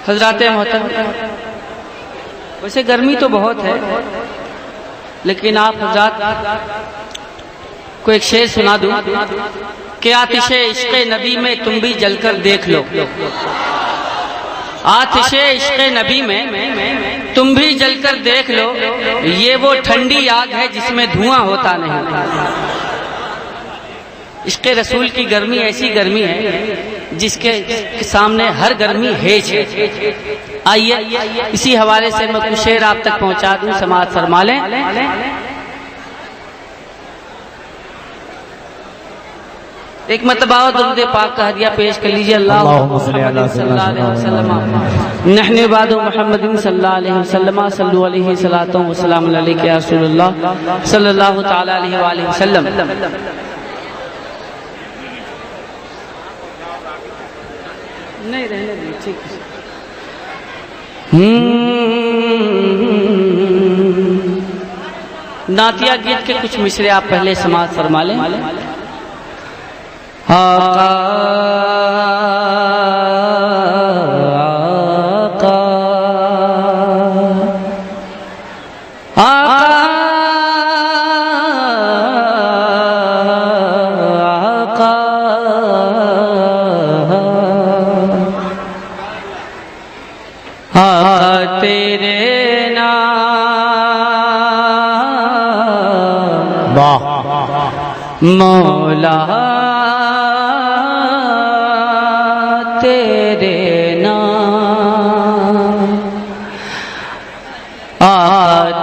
حضرات محترم، ویسے گرمی تو بہت ہے، لیکن آپ حضرات کو ایک شعر سنا دوں کہ آتش عشق نبی میں تم بھی جل کر دیکھ لو، آتش عشق نبی میں تم بھی جل کر دیکھ لو، یہ وہ ٹھنڈی آگ ہے جس میں دھواں ہوتا نہیں۔ عشق رسول کی گرمی ایسی گرمی ہے جس کے سامنے ہر گرمی ہیج ہے۔ آئیے اسی حوالے سے میں کچھ شعر آپ تک پہنچا دوں، سماعت فرما لیں۔ ایک مرتبہ درود پاک کا ہدیہ پیش کر لیجیے۔ اللہم صلی اللہ علیہ وسلم نحن بعد محمد صلی اللہ علیہ وسلم صلو علیہ صلاۃ و سلام علیک یا رسول اللہ صلی اللہ تعالی علیہ وآلہ وسلم۔ نہیں رہنے دیں، ٹھیک ہے۔ نعتیہ گیت کے کچھ مصرے آپ پہلے سماعت فرما لیں۔ آقا تیرے نام مولا تیرے نام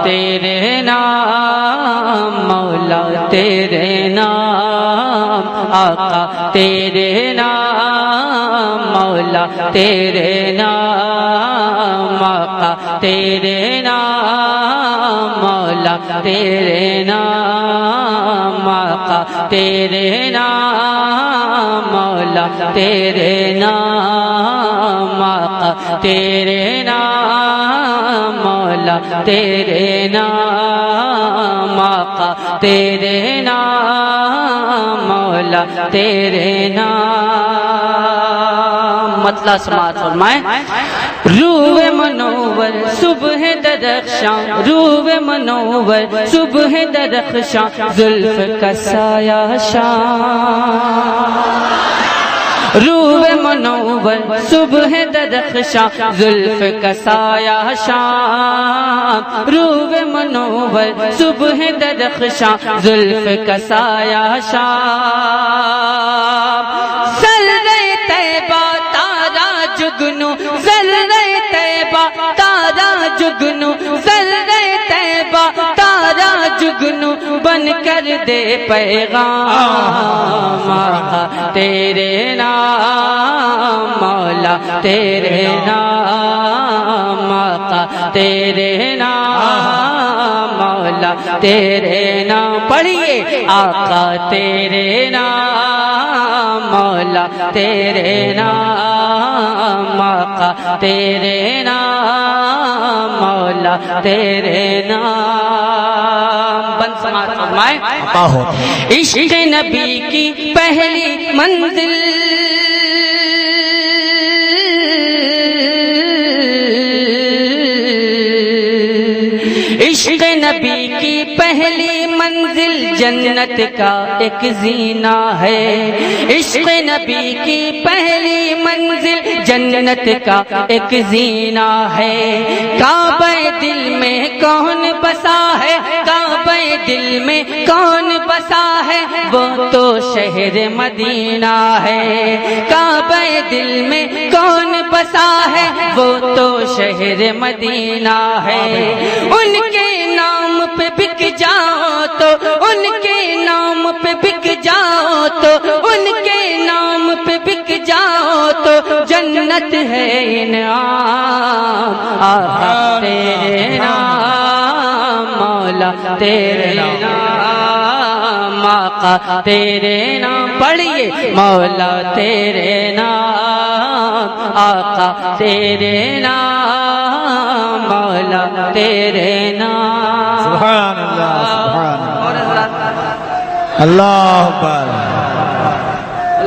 تیرے نام مولا تیرے نام آقا تیرے نام مولا تیرے نام آقا تیرے نام مولا تیرے نام آقا تیرے نام مولا تیرے نام آقا تیرے نام مولا تیرے نام آقا تیرے نام مولا تیرے نام۔ مطلع سماعت فرمائیں۔ روح منور صبح درخشاں، روح منور صبح درخشاں، زلف کا سایہ شام۔ روح منور صبح درخشاں، زلف کا سایہ شام۔ روح منور صبح درخشاں، زلف کا سایہ شام۔ سرے طیبہ تارا جگنو، سرے طیبہ تارا جگنو، سرے طیبہ تارا جگنو، بن کر دے پیغام آقا تیرے نام مولا تیرے نام آقا تیرے نام مولا تیرے نام۔ پڑھیے آقا تیرے نام مولا تیرے نام آقا تیرے نام مولا تیرے نام۔ بند سماعت فرمائیں۔ عشق نبی کی پہلی منزل، عشق نبی کی پہلی منزل جنت کا ایک زینہ ہے۔ عشق نبی کی پہلی منزل جنت کا ایک زینہ ہے۔ کعبہ دل میں کون بسا ہے، کعبہ دل میں کون بسا ہے، وہ تو شہر مدینہ ہے۔ کعبہ دل میں کون بسا ہے، وہ تو شہر مدینہ ہے۔ ان کے نام پہ بک جاؤ تو، ان کے نام پہ بک جاؤ تو، ان کے نام پہ بک جاؤ تو جنت ہے انعام آقا تیرے نام مولا تیرے نام آقا تیرے نام۔ پڑھیے مولا تیرے نام آقا تیرے نام مولا تیرے نام۔ سبحان اللہ سبحان اللہ۔ اللہ اکبر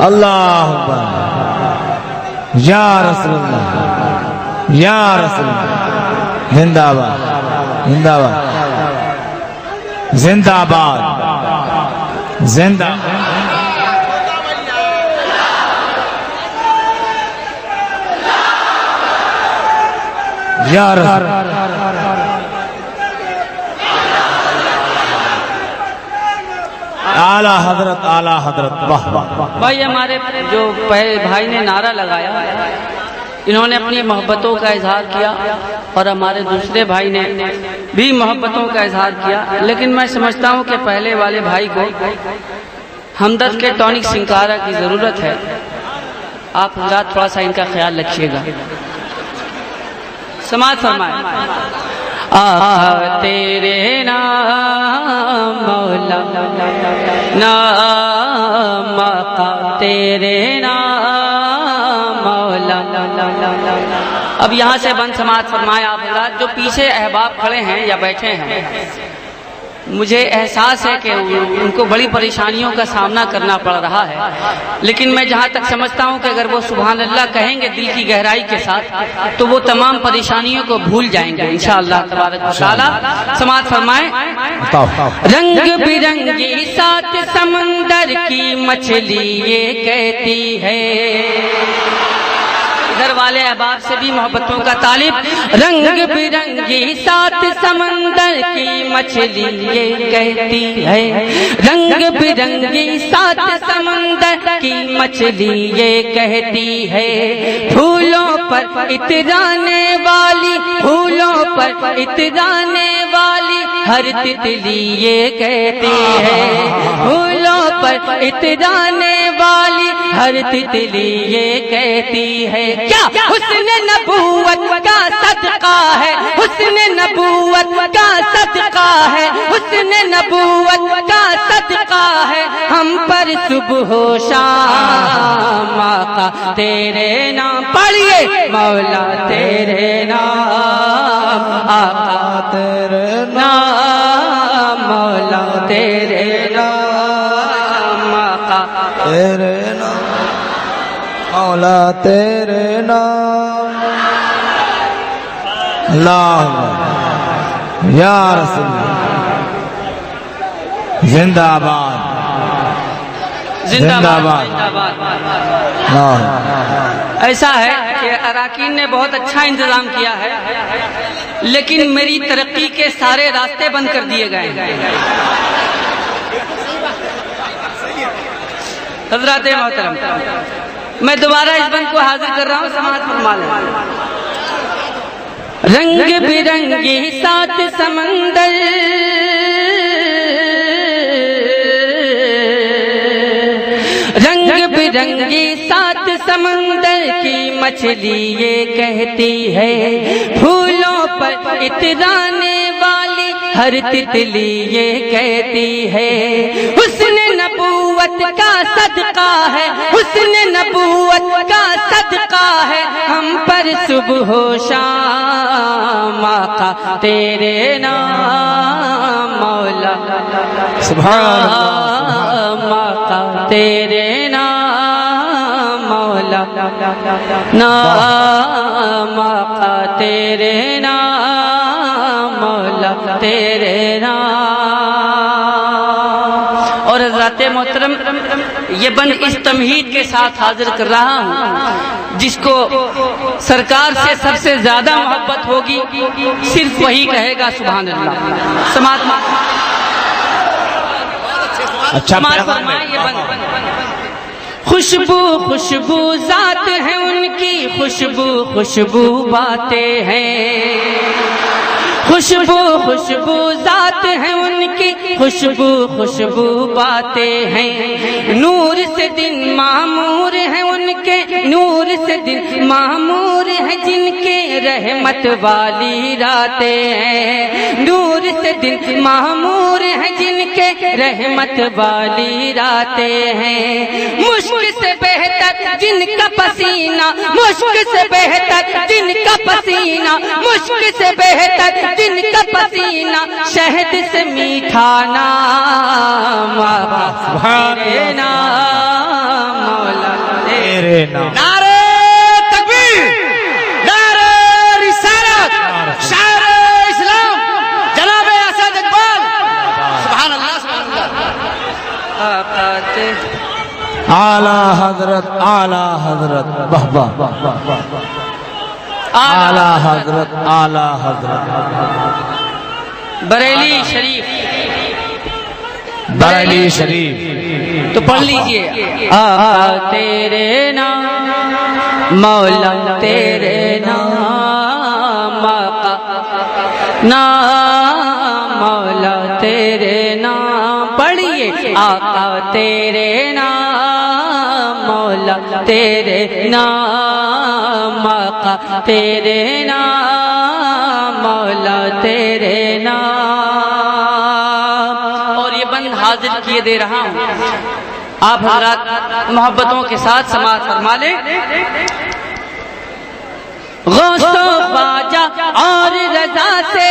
اللہ اکبر یا رسول اللہ۔ یا رسول زندہ آباد زندہ آباد زندہ آباد زندہ یا رسول اعلیٰ حضرت اعلیٰ حضرت واہ واہ بھائی ہمارے جو پہلے بھائی نے نعرہ لگایا، انہوں نے اپنی محبتوں کا اظہار کیا اور ہمارے دوسرے بھائی نے بھی محبتوں کا اظہار کیا، لیکن میں سمجھتا ہوں کہ پہلے والے بھائی کو ہمدرد کے ٹونک سنکارا کی ضرورت ہے۔ آپ حضرات تھوڑا سا ان کا خیال رکھیے گا۔ سماعت فرمائیں۔ تیرے نام مولا نام آقا تیرے نام مولا۔ اب یہاں سے بند سماعت فرمائے آپ حضرات۔ جو پیچھے احباب کھڑے ہیں یا بیٹھے ہیں، مجھے احساس ہے کہ ان کو بڑی پریشانیوں کا سامنا کرنا پڑ رہا ہے، لیکن میں جہاں تک سمجھتا ہوں کہ اگر وہ سبحان اللہ کہیں گے دل کی گہرائی کے ساتھ تو وہ تمام پریشانیوں کو بھول جائیں گے انشاءاللہ تبارک و تعالی۔ سماعت فرمائیں۔ رنگ برنگی سات سمندر کی مچھلی یہ کہتی ہے، ادھر والے احباب سے بھی محبتوں کا طالب۔ رنگ برنگی سات سمندر کی مچھلی یہ کہتی ہے، رنگ برنگی سات سمندر کی مچھلی یہ کہتی ہے، پھولوں پر اترانے والی پھولوں پر اترانے والی ہر تتلی یہ کہتی ہے، پھولوں پر اترانے والی ہر تتلی یہ کہتی ہے، کیا حسن نبوت کا صدقہ ہے، حسن نبوت کا صدقہ ہے، حسن نبوت کا صدقہ ہے ہم پر صبح و شام آقا تیرے نام پڑھیے مولا تیرے نام آقا تیرے نام مولا تیرے نام آقا تیرے نام مولا تیرے نام اللہ یا رسول زندہ آباد زندہ باد۔ ایسا ہے کہ اراکین نے بہت اچھا انتظام کیا ہے، لیکن میری ترقی کے سارے راستے بند کر دیے گئے ہیں۔ حضرات محترم، میں دوبارہ اس بند کو حاضر کر رہا ہوں، سماعت فرما لیں۔ رنگ برنگی سات سمندر رنگ برنگی سات سمندر کی مچھلی یہ کہتی ہے، پھولوں پر اترانے والی ہر تتلی یہ کہتی ہے، حسن نبوت کا صدقہ ہے، حسن نبوت کا صدقہ ہے ہم پر صبح و شام آقا تیرے نام مولا سبحان آقا تیرے نام مولا نام آقا تیرے نام مولا تیرے نام۔ اور حضرات محترم، یہ بند اس تمہید کے ساتھ حاضر کر رہا ہوں، جس کو سرکار سے سب سے زیادہ محبت ہوگی صرف وہی کہے گا سبحان اللہ۔ سماعت اچھا فرمائیں۔ یہ بند خوشبو خوشبو ذات ہے ان کی، خوشبو خوشبو باتیں ہیں، خوشبو خوشبو ذات ہے ان کی، خوشبو خوشبو باتیں ہیں، نور سے دن معمور ہے ان کے، نور سے دن معمور ہے جن کے، رحمت والی راتیں ہیں، نور سے دن معمور ہے جن کے، رحمت والی راتیں ہیں، مشک سے بہتر جن کا پسینہ، مشک سے بہتر جن کا پسینہ، مشک سے بہتر جن کا پسینہ، شہد سے میٹھا نام تیرے نام مولا تیرے نام۔ نعرہ تکبیر، نعرہ اعلی حضرت واہ واہ اعلی حضرت بریلی شریف شریف تو پڑھ لیجئے آقا تیرے نام مولا تیرے نام آقا نام مولا تیرے نام پڑھیے آقا تیرے نام مولا تیرے نام آقا تیرے نام مولا تیرے نام اور یہ بند حاضر کیے دے رہا ہوں آپ حضرات محبتوں کے ساتھ سماعت فرما لیں غوث و خواجہ اور رضا سے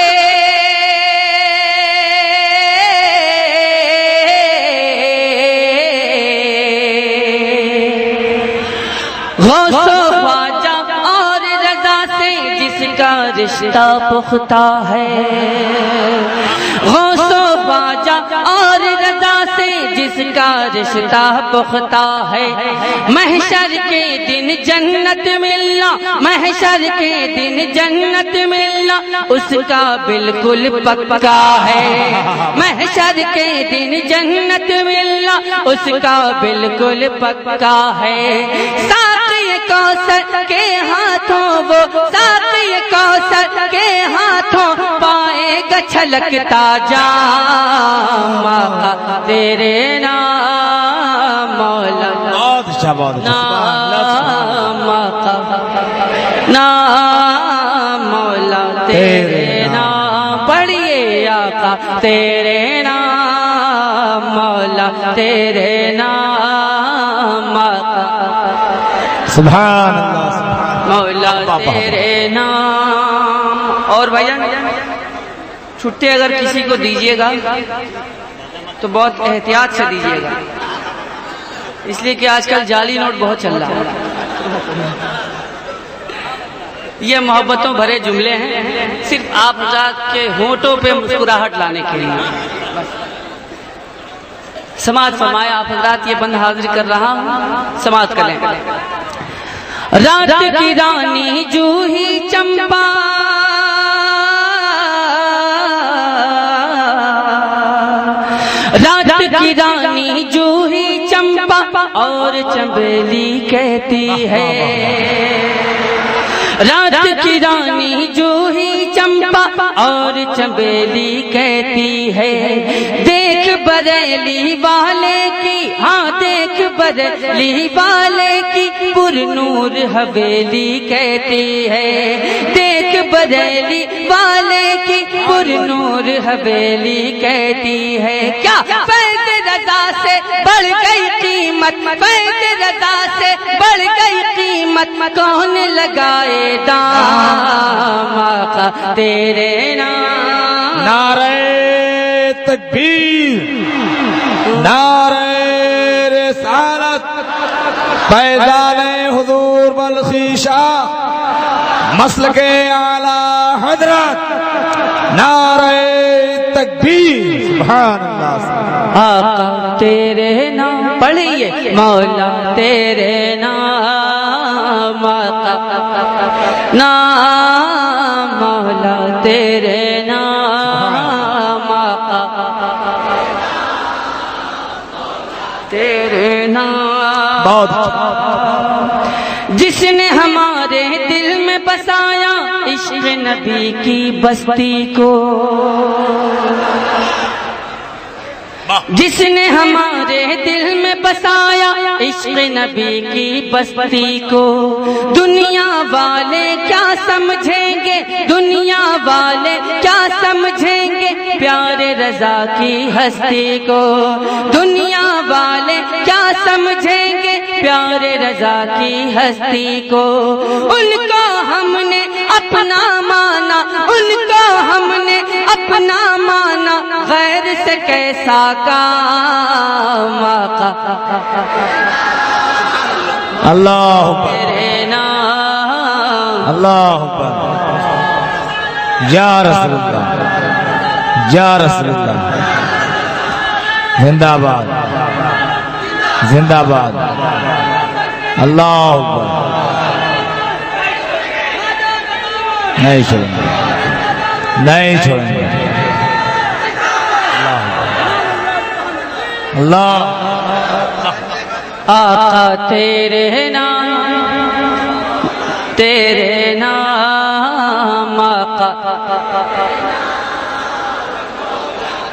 غوث و خواجہ اور رضا سے جس کا رشتہ پختہ ہے غوث و خواجہ اور رضا سے جس کا رشتہ پختہ ہے محشر کے دن جنت ملنا محشر کے دن جنت ملنا اس کا بالکل پکا ہے محشر کے دن جنت ملنا اس کا بالکل پکا ہے ساقی کوثر کے ہاتھوں وہ ساقی کوثر کے ہاتھوں پائے گا چھلکتا جام آقا تیرے نام مولا نام آقا نام مولا تیرے نام پڑھیے آقا تیرے نام مولا تیرے نام آقا سبحان اللہ مولا تیرے نام اور بھائیان چھٹے اگر کسی کو دیجیے گا تو بہت احتیاط سے دیجیے گا اس لیے کہ آج کل جعلی نوٹ بہت چل رہا ہے یہ محبتوں بھرے جملے ہیں صرف آپ حضرات کے ہونٹوں پہ مسکراہٹ لانے کے لیے سماعت فرمایا آپ حضرات یہ بند حاضر کر رہا ہوں سماعت کریں رات کی رانی جوہی چمپا رات کی رانی جوہی چمپا اور چنبیلی کہتی ہے رات کی رانی جوہی چمپا اور چنبیلی کہتی ہے دیکھ بریلی والے کی ہاں دیکھ بریلی والے کی پر نور حویلی کہتی ہے دیکھ بریلی والے کی پر نور حویلی کہتی ہے کیا فیض رضا سے بڑھ گئی قیمت فیض رضا سے بڑھ گئی قیمت کون لگائے دام آقا تیرے نام نعرہ تکبیر نعرہ رسالت فیضان حضور بلخی شاہ مسلک اعلی حضرت نعرہ تکبیر سبحان اللہ آقا تیرے نام پڑھیے مولا تیرے نام آقا نام مولا تیرے نام آقا تیرے نام بہت جس نے ہمارے دل میں بسایا عشق نبی کی بستی کو جس نے ہمارے دل میں بسایا عشق نبی کی بستی کو دنیا والے کیا سمجھیں گے دنیا والے کیا سمجھیں گے پیارے رضا کی ہستی کو دنیا والے کیا سمجھیں گے پیارے رضا کی ہستی کو ان کو ہم نے اپنا مانا ان کو ہم نے اپنا مانا غیر سے کیسا کام آقا اللہ تیرے نام اللہ یا رسول اللہ یا رسول اللہ زندہ باد زندہ باد اللہ اکبر نہیں چھوڑیں گے نہیں چھوڑیں گے اللہ آقا تیرے نام آقا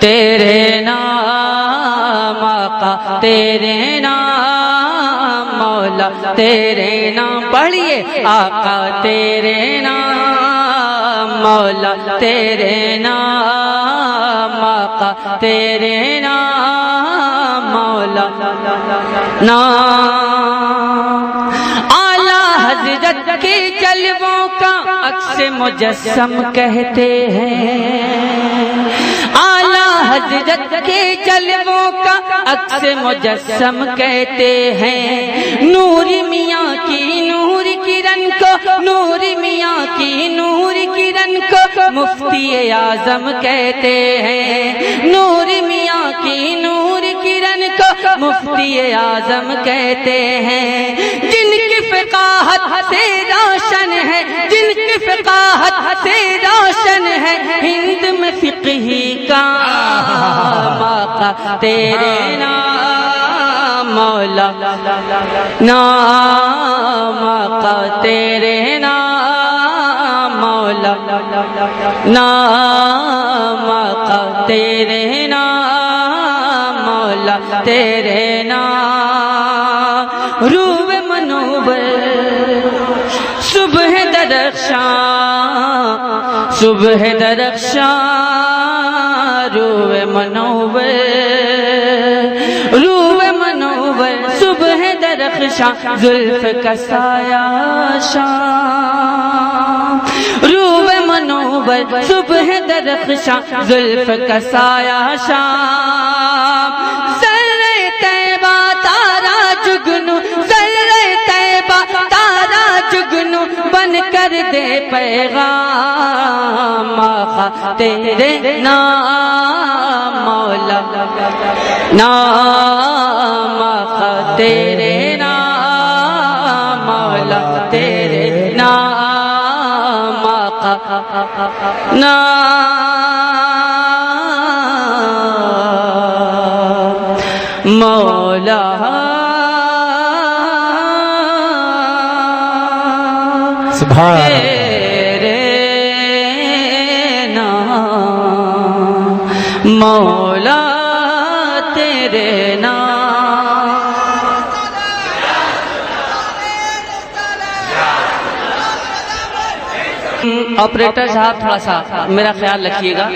تیرے نام آقا تیرے نام مولا تیرے نام پڑھیے آقا تیرے نام مولا تیرے نام آقا تیرے نام مولا نام اعلیٰ حضرت کے جلووں کا عکس مجسم کہتے ہیں اعلیٰ حضرت کے جلووں کا عکس مجسم کہتے ہیں نور میاں کی نور کرن کو نور میاں کی نور کرن کو مفتی اعظم کہتے ہیں نور میاں کی نور کرن کو مفتی اعظم کہتے ہیں جن کی فقاہت سے روشن ہے جن کی فقاہت سے روشن ہے ہند میں فقہی کام آقا تیرے نام مولا نام آقا تیرے نام مولا نام آقا تیرے نام مولا تیرے نام روح منور صبح درخشاں صبح درخشاں روح منور صبح درخشاں زلف کا سایہ شام روح منور صبح درخشاں زلف کا سایہ شام ذرے طیبہ تارا جگنو ذرے طیبہ تارا جگنو بن کر دے پیغام آقا تیرے نام مولا نام آقا تیرے نام مولا تیرے نام آقا نام مولا سبحان تیرے نام مولا تیرے نام آپریٹر صاحب تھوڑا سا میرا خیال رکھیے گا